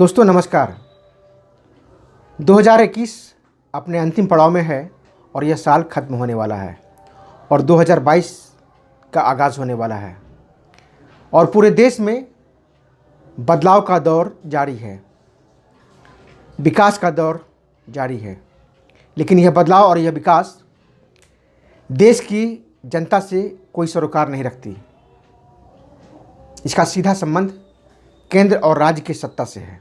दोस्तों नमस्कार। 2021 अपने अंतिम पड़ाव में है और यह साल खत्म होने वाला है और 2022 का आगाज़ होने वाला है और पूरे देश में बदलाव का दौर जारी है, विकास का दौर जारी है। लेकिन यह बदलाव और यह विकास देश की जनता से कोई सरोकार नहीं रखती। इसका सीधा संबंध केंद्र और राज्य की सत्ता से है।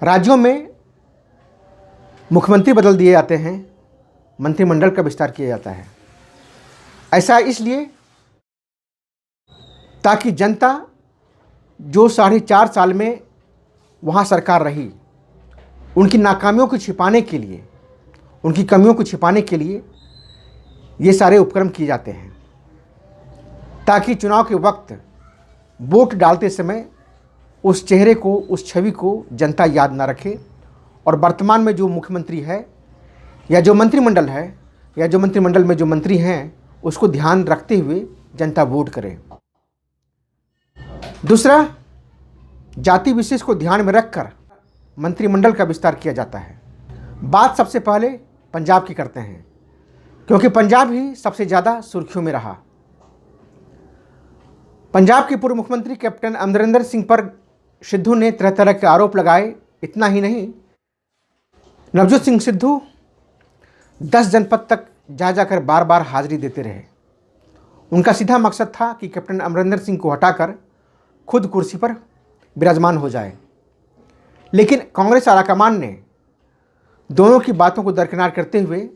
राज्यों में मुख्यमंत्री बदल दिए जाते हैं, मंत्रिमंडल का विस्तार किया जाता है। ऐसा इसलिए ताकि जनता जो 4.5 साल में वहाँ सरकार रही, उनकी नाकामियों को छिपाने के लिए, उनकी कमियों को छिपाने के लिए ये सारे उपक्रम किए जाते हैं, ताकि चुनाव के वक्त वोट डालते समय उस चेहरे को, उस छवि को जनता याद ना रखे और वर्तमान में जो मुख्यमंत्री है या जो मंत्रिमंडल है या जो मंत्रिमंडल में जो मंत्री हैं उसको ध्यान रखते हुए जनता वोट करे। दूसरा, जाति विशेष को ध्यान में रखकर मंत्रिमंडल का विस्तार किया जाता है। बात सबसे पहले पंजाब की करते हैं, क्योंकि पंजाब ही सबसे ज़्यादा सुर्खियों में रहा। पंजाब के पूर्व मुख्यमंत्री कैप्टन अमरिंदर सिंह पर सिद्धू ने तरह तरह के आरोप लगाए। इतना ही नहीं, नवजोत सिंह सिद्धू 10 जनपद तक जा जाकर बार बार हाजिरी देते रहे। उनका सीधा मकसद था कि कैप्टन अमरिंदर सिंह को हटाकर खुद कुर्सी पर विराजमान हो जाए। लेकिन कांग्रेस आलाकमान ने दोनों की बातों को दरकिनार करते हुए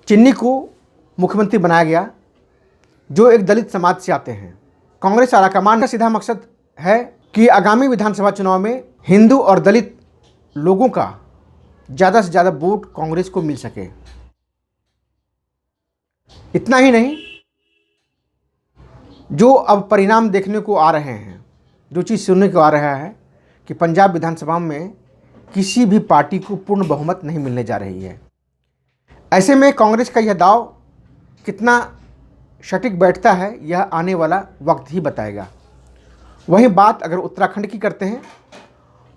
चिन्नी को मुख्यमंत्री बनाया गया, जो एक दलित समाज से आते हैं। कांग्रेस आलाकमान का सीधा मकसद है कि आगामी विधानसभा चुनाव में हिंदू और दलित लोगों का ज़्यादा से ज़्यादा वोट कांग्रेस को मिल सके। इतना ही नहीं, जो अब परिणाम देखने को आ रहे हैं, जो चीज़ सुनने को आ रहा है कि पंजाब विधानसभा में किसी भी पार्टी को पूर्ण बहुमत नहीं मिलने जा रही है। ऐसे में कांग्रेस का यह दाव कितना सटीक बैठता है, यह आने वाला वक्त ही बताएगा। वहीं बात अगर उत्तराखंड की करते हैं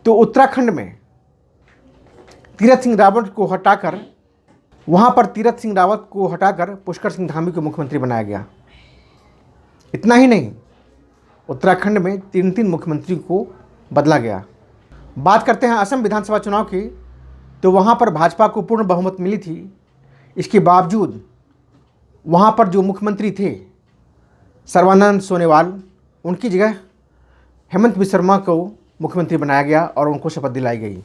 तो उत्तराखंड में तीरथ सिंह रावत को हटाकर पुष्कर सिंह धामी को मुख्यमंत्री बनाया गया। इतना ही नहीं, उत्तराखंड में 3 मुख्यमंत्री को बदला गया। बात करते हैं असम विधानसभा चुनाव की, तो वहाँ पर भाजपा को पूर्ण बहुमत मिली थी। इसके बावजूद वहाँ पर जो मुख्यमंत्री थे सर्बानंद सोनोवाल, उनकी जगह हेमंत बिस्वा शर्मा को मुख्यमंत्री बनाया गया और उनको शपथ दिलाई गई।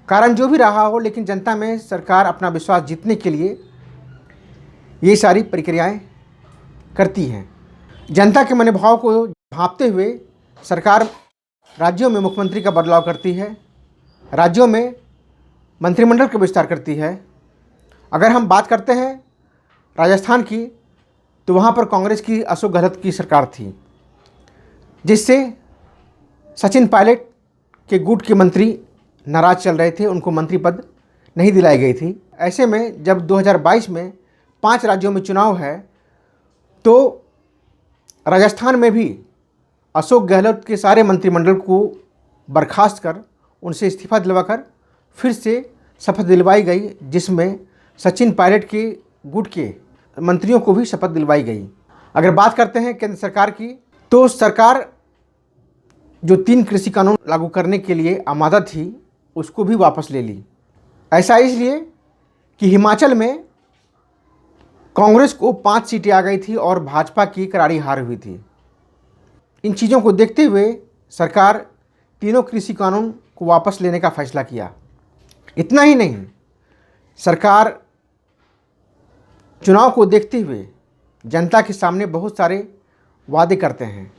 कारण जो भी रहा हो, लेकिन जनता में सरकार अपना विश्वास जीतने के लिए ये सारी प्रक्रियाएं करती हैं। जनता के मनोभाव को भांपते हुए सरकार राज्यों में मुख्यमंत्री का बदलाव करती है, राज्यों में मंत्रिमंडल का विस्तार करती है। अगर हम बात करते हैं राजस्थान की, तो वहाँ पर कांग्रेस की अशोक गहलोत की सरकार थी, जिससे सचिन पायलट के गुट के मंत्री नाराज चल रहे थे, उनको मंत्री पद नहीं दिलाई गई थी। ऐसे में जब 2022 में 5 राज्यों में चुनाव है, तो राजस्थान में भी अशोक गहलोत के सारे मंत्रिमंडल को बर्खास्त कर उनसे इस्तीफा दिलवाकर फिर से शपथ दिलवाई गई, जिसमें सचिन पायलट के गुट के मंत्रियों को भी शपथ दिलवाई गई। अगर बात करते हैं केंद्र सरकार की, तो सरकार जो 3 कृषि कानून लागू करने के लिए आमादा थी, उसको भी वापस ले ली। ऐसा इसलिए कि हिमाचल में कांग्रेस को 5 सीटें आ गई थी और भाजपा की करारी हार हुई थी। इन चीज़ों को देखते हुए सरकार तीनों कृषि कानून को वापस लेने का फैसला किया। इतना ही नहीं, सरकार चुनाव को देखते हुए जनता के सामने बहुत सारे वादे करते हैं,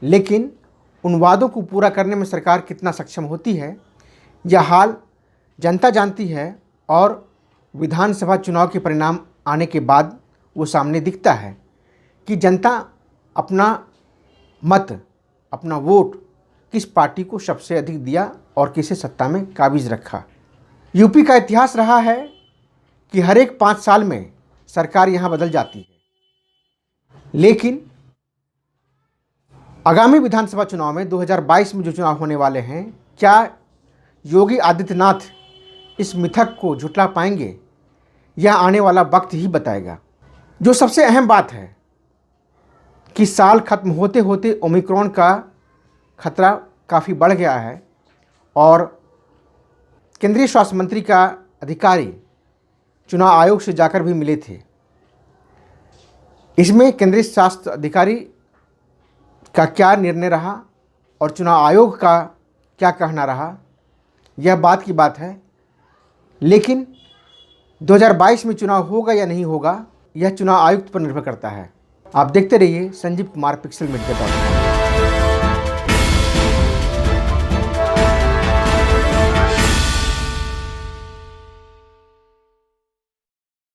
लेकिन उन वादों को पूरा करने में सरकार कितना सक्षम होती है, यह हाल जनता जानती है और विधानसभा चुनाव के परिणाम आने के बाद वो सामने दिखता है कि जनता अपना मत, अपना वोट किस पार्टी को सबसे अधिक दिया और किसे सत्ता में काबिज रखा। यूपी का इतिहास रहा है कि हर एक 5 साल में सरकार यहाँ बदल जाती है, लेकिन आगामी विधानसभा चुनाव में 2022 में जो चुनाव होने वाले हैं, क्या योगी आदित्यनाथ इस मिथक को झुठला पाएंगे? यह आने वाला वक्त ही बताएगा। जो सबसे अहम बात है कि साल खत्म होते होते ओमिक्रॉन का खतरा काफ़ी बढ़ गया है और केंद्रीय स्वास्थ्य मंत्री का अधिकारी चुनाव आयोग से जाकर भी मिले थे। इसमें केंद्रीय स्वास्थ्य अधिकारी का क्या निर्णय रहा और चुनाव आयोग का क्या कहना रहा, यह बात की बात है। लेकिन 2022 में चुनाव होगा या नहीं होगा, यह चुनाव आयुक्त पर निर्भर करता है। आप देखते रहिए संजीव कुमार, पिक्सल मीडिया।